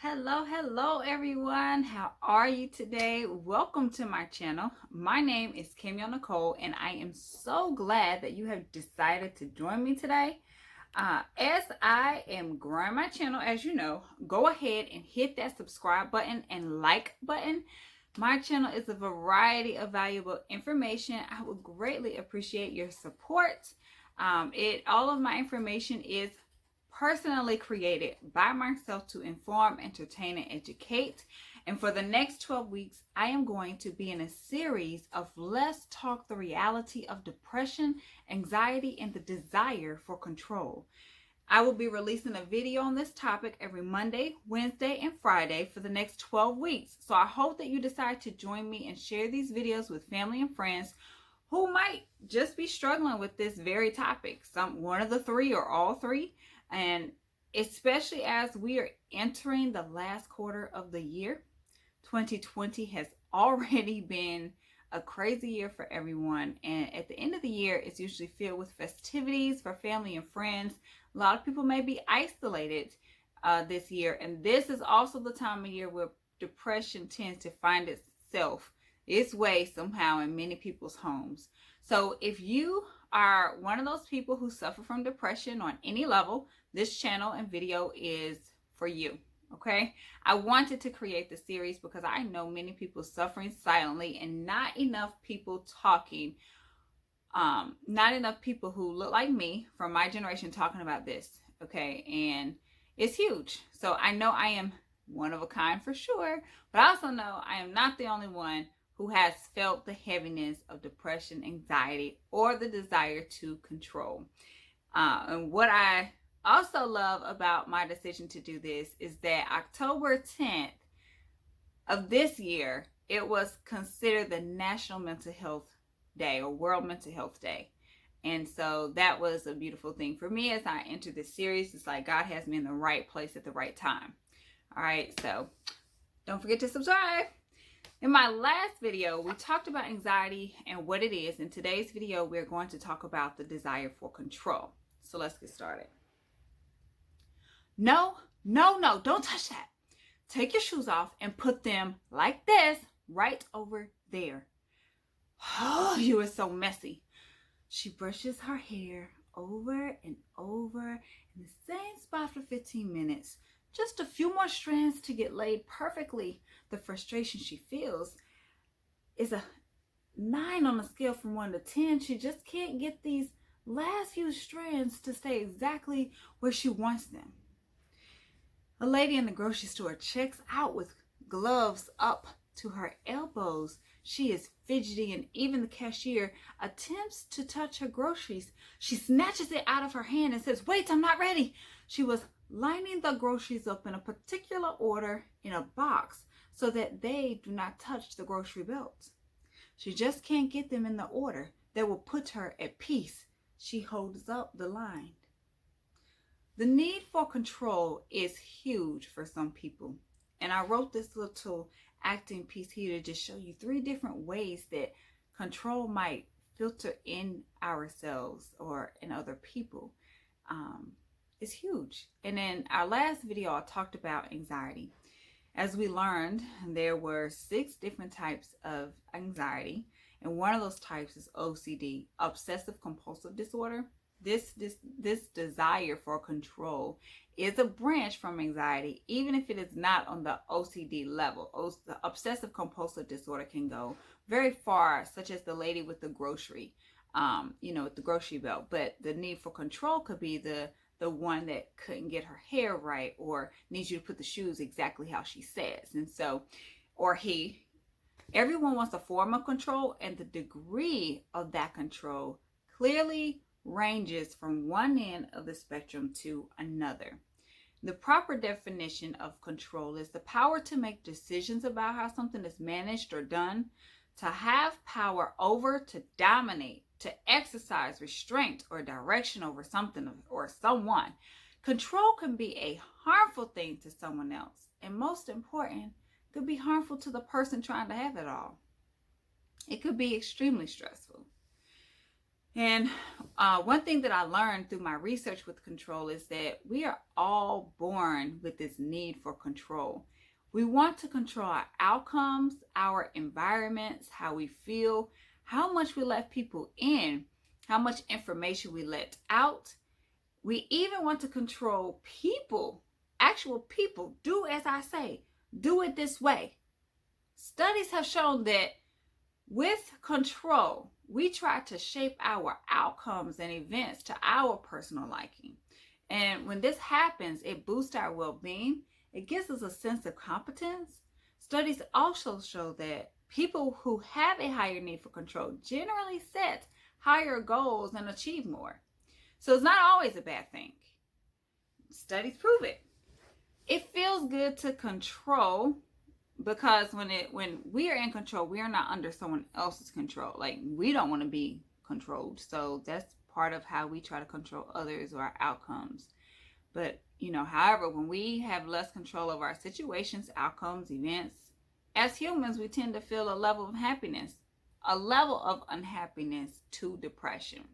Hello everyone. How are you today? Welcome to my channel. My name is Kimya Nicole, and I am so glad that you have decided to join me today. As I am growing my channel, as you know, go ahead and hit that subscribe button and like button. My channel is a variety of valuable information. I would greatly appreciate your support. All of my information is personally created by myself to inform, entertain, and educate. And for the next 12 weeks, I am going to be in a series of Let's Talk the Reality of Depression, Anxiety, and the Desire for Control. I will be releasing a video on this topic every Monday, Wednesday, and Friday for the next 12 weeks. So I hope that you decide to join me and share these videos with family and friends who might just be struggling with this very topic. One of the three or all three. And especially as we are entering the last quarter of the year, 2020 has already been a crazy year for everyone. And at the end of the year, it's usually filled with festivities for family and friends. A lot of people may be isolated this year. And this is also the time of year where depression tends to find its way somehow in many people's homes. So if you are one of those people who suffer from depression on any level, this channel and video is for you. Okay, I wanted to create the series because I know many people suffering silently and not enough people talking. Not enough people who look like me from my generation talking about this. Okay, and it's huge. So I know I am one of a kind for sure, but I also know I am not the only one who has felt the heaviness of depression, anxiety, or the desire to control. And what I also love about my decision to do this is that October 10th of this year, it was considered the National Mental Health Day or World Mental Health Day. And so that was a beautiful thing for me as I entered this series. It's like God has me in the right place at the right time. All right, so don't forget to subscribe. In my last video, we talked about anxiety and what it is. In today's video, we're going to talk about the desire for control. So let's get started. No, don't touch that. Take your shoes off and put them like this right over there. Oh, you are so messy. She brushes her hair over and over in the same spot for 15 minutes. Just a few more strands to get laid perfectly. The frustration she feels is a 9 on a scale from 1 to 10. She just can't get these last few strands to stay exactly where she wants them. A lady in the grocery store checks out with gloves up to her elbows. She is fidgety, and even the cashier attempts to touch her groceries. She snatches it out of her hand and says, "Wait, I'm not ready." She was lining the groceries up in a particular order in a box so that they do not touch the grocery belts. She just can't get them in the order that will put her at peace. She holds up the line. The need for control is huge for some people. And I wrote this little acting piece here to just show you 3 different ways that control might filter in ourselves or in other people. It's huge. And in our last video, I talked about anxiety. As we learned, there were 6 different types of anxiety. And one of those types is OCD, obsessive compulsive disorder. This desire for control is a branch from anxiety, even if it is not on the OCD level. The obsessive compulsive disorder can go very far, such as the lady with the grocery, with the grocery belt. But the need for control could be the one that couldn't get her hair right or needs you to put the shoes exactly how she says. And so, or he, everyone wants a form of control, and the degree of that control clearly ranges from one end of the spectrum to another. The proper definition of control is the power to make decisions about how something is managed or done, to have power over, to dominate, to exercise restraint or direction over something or someone. Control can be a harmful thing to someone else, and most important, could be harmful to the person trying to have it all. It could be extremely stressful. And one thing that I learned through my research with control is that we are all born with this need for control. We want to control our outcomes, our environments, how we feel, how much we let people in, how much information we let out. We even want to control people, actual people. Do as I say, do it this way. Studies have shown that with control, we try to shape our outcomes and events to our personal liking. And when this happens, it boosts our well-being. It gives us a sense of competence. Studies also show that people who have a higher need for control generally set higher goals and achieve more. So it's not always a bad thing. Studies prove it. It feels good to control, because when we are in control, we are not under someone else's control. Like, we don't want to be controlled. So that's part of how we try to control others or our outcomes. But, however, when we have less control over our situations, outcomes, events, as humans, we tend to feel a level of happiness, a level of unhappiness to depression.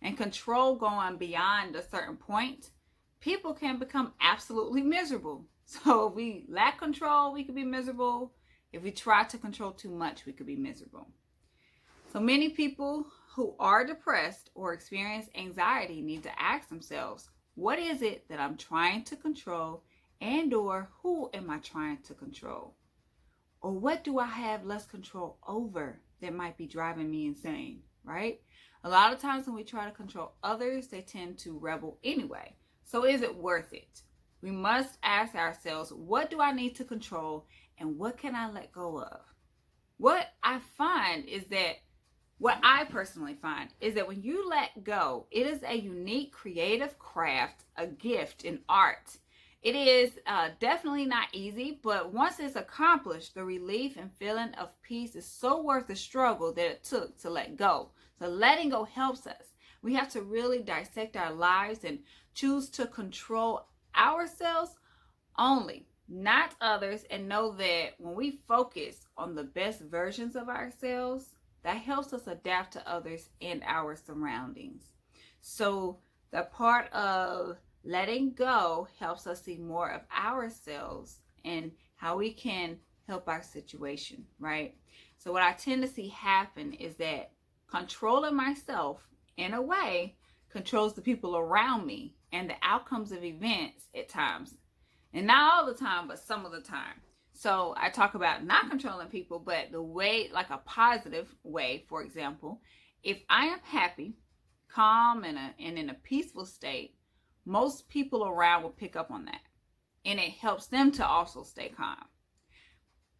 And control going beyond a certain point, people can become absolutely miserable. So if we lack control, we could be miserable. If we try to control too much, we could be miserable. So many people who are depressed or experience anxiety need to ask themselves, what is it that I'm trying to control, and or who am I trying to control? Or what do I have less control over that might be driving me insane, right? A lot of times when we try to control others, they tend to rebel anyway. So is it worth it? We must ask ourselves, what do I need to control, and what can I let go of? What I personally find is that when you let go, it is a unique creative craft, a gift, an art. It is definitely not easy, but once it's accomplished, the relief and feeling of peace is so worth the struggle that it took to let go. So letting go helps us. We have to really dissect our lives and choose to control ourselves only, not others, and know that when we focus on the best versions of ourselves, that helps us adapt to others and our surroundings. So the part of letting go helps us see more of ourselves and how we can help our situation, right? So what I tend to see happen is that controlling myself, in a way, controls the people around me and the outcomes of events at times. And not all the time, but some of the time. So I talk about not controlling people, but the way, like a positive way, for example, if I am happy, calm, and in a peaceful state, most people around will pick up on that. And it helps them to also stay calm.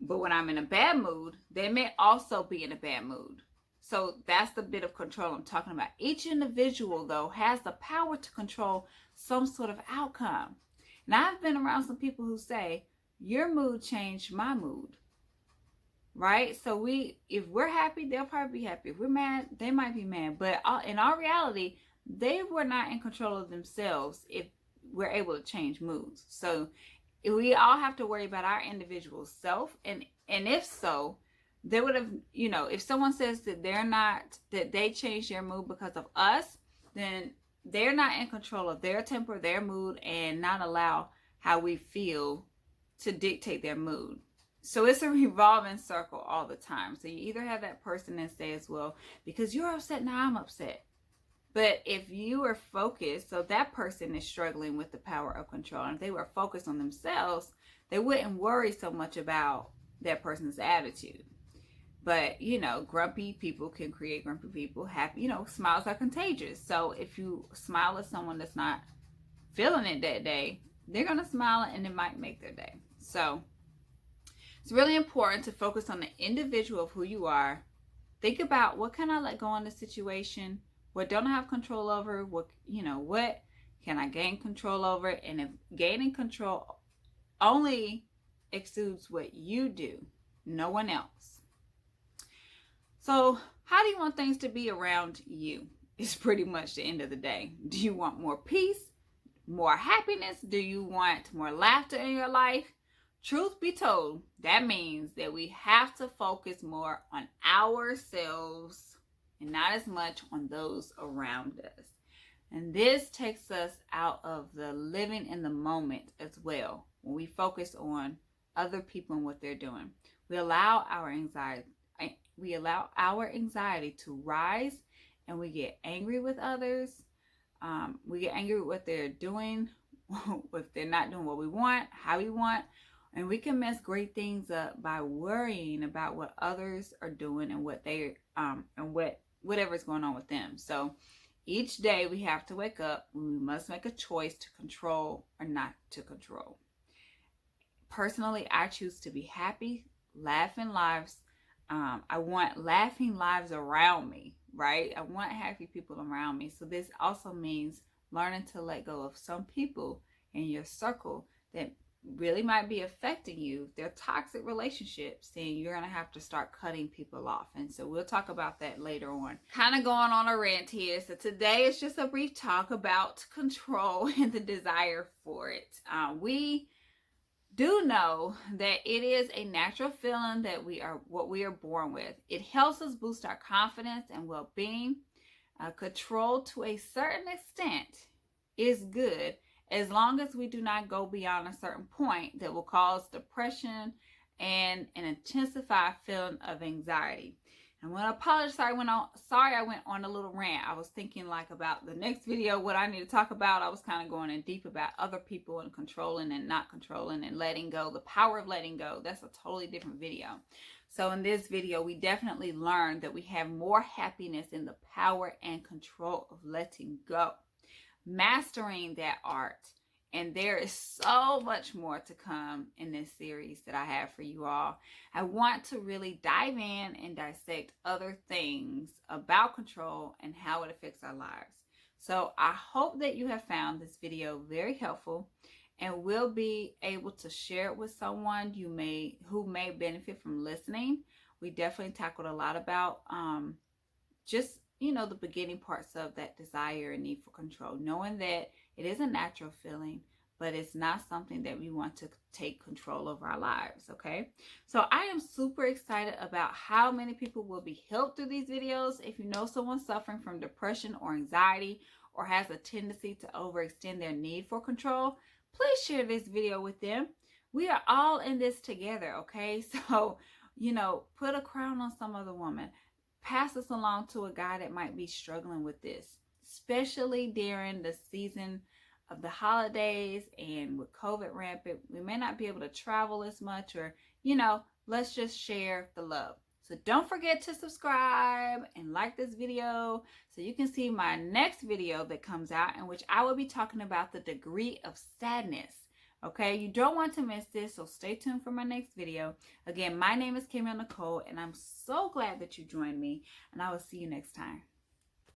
But when I'm in a bad mood, they may also be in a bad mood. So that's the bit of control I'm talking about. Each individual, though, has the power to control some sort of outcome. And I've been around some people who say, your mood changed my mood, right? So if we're happy, they'll probably be happy. If we're mad, they might be mad. But in our reality, they were not in control of themselves if we're able to change moods. So we all have to worry about our individual self. And if so, they would have, if someone says that that they changed their mood because of us, then they're not in control of their temper, their mood, and not allow how we feel to dictate their mood. So it's a revolving circle all the time. So you either have that person that says, well, because you're upset, now I'm upset. But if you are focused, so that person is struggling with the power of control. And if they were focused on themselves, they wouldn't worry so much about that person's attitude. But, grumpy people can create grumpy people. Happy, smiles are contagious. So if you smile at someone that's not feeling it that day, they're going to smile and it might make their day. So it's really important to focus on the individual of who you are. Think about, what can I let go in the situation? What don't I have control over? What can I gain control over? And if gaining control only exudes what you do, no one else. So how do you want things to be around you? It's pretty much the end of the day. Do you want more peace? More happiness? Do you want more laughter in your life? Truth be told, that means that we have to focus more on ourselves and not as much on those around us. And this takes us out of the living in the moment as well. When we focus on other people and what they're doing, we allow our anxiety to rise, and we get angry with others. We get angry with what they're doing, if they're not doing what we want, how we want, and we can mess great things up by worrying about what others are doing and what they whatever's going on with them. So each day we have to wake up. We must make a choice to control or not to control. Personally, I choose to be happy, laughing lives. I want laughing lives around me, right? I want happy people around me. So this also means learning to let go of some people in your circle that really might be affecting you. They're toxic relationships, and you're going to have to start cutting people off. And so we'll talk about that later on. Kind of going on a rant here. So today is just a brief talk about control and the desire for it. We do know that it is a natural feeling that we are born with. It helps us boost our confidence and well-being. Control to a certain extent is good, as long as we do not go beyond a certain point that will cause depression and an intensified feeling of anxiety. I'm going to apologize. Sorry, I went on a little rant. I was thinking about the next video, what I need to talk about. I was kind of going in deep about other people and controlling and not controlling and letting go, the power of letting go. That's a totally different video. So in this video, we definitely learned that we have more happiness in the power and control of letting go, mastering that art. And there is so much more to come in this series that I have for you all. I want to really dive in and dissect other things about control and how it affects our lives. So I hope that you have found this video very helpful and will be able to share it with someone who may benefit from listening. We definitely tackled a lot about just the beginning parts of that desire and need for control, knowing that it is a natural feeling, but it's not something that we want to take control over our lives, okay? So I am super excited about how many people will be helped through these videos. If you know someone suffering from depression or anxiety or has a tendency to overextend their need for control, please share this video with them. We are all in this together, okay? So, put a crown on some other woman. Pass this along to a guy that might be struggling with this, especially during the season of the holidays and with COVID rampant. We may not be able to travel as much, or, let's just share the love. So don't forget to subscribe and like this video so you can see my next video that comes out, in which I will be talking about the degree of sadness. Okay, you don't want to miss this, so stay tuned for my next video. Again, my name is Camille Nicole, and I'm so glad that you joined me, and I will see you next time.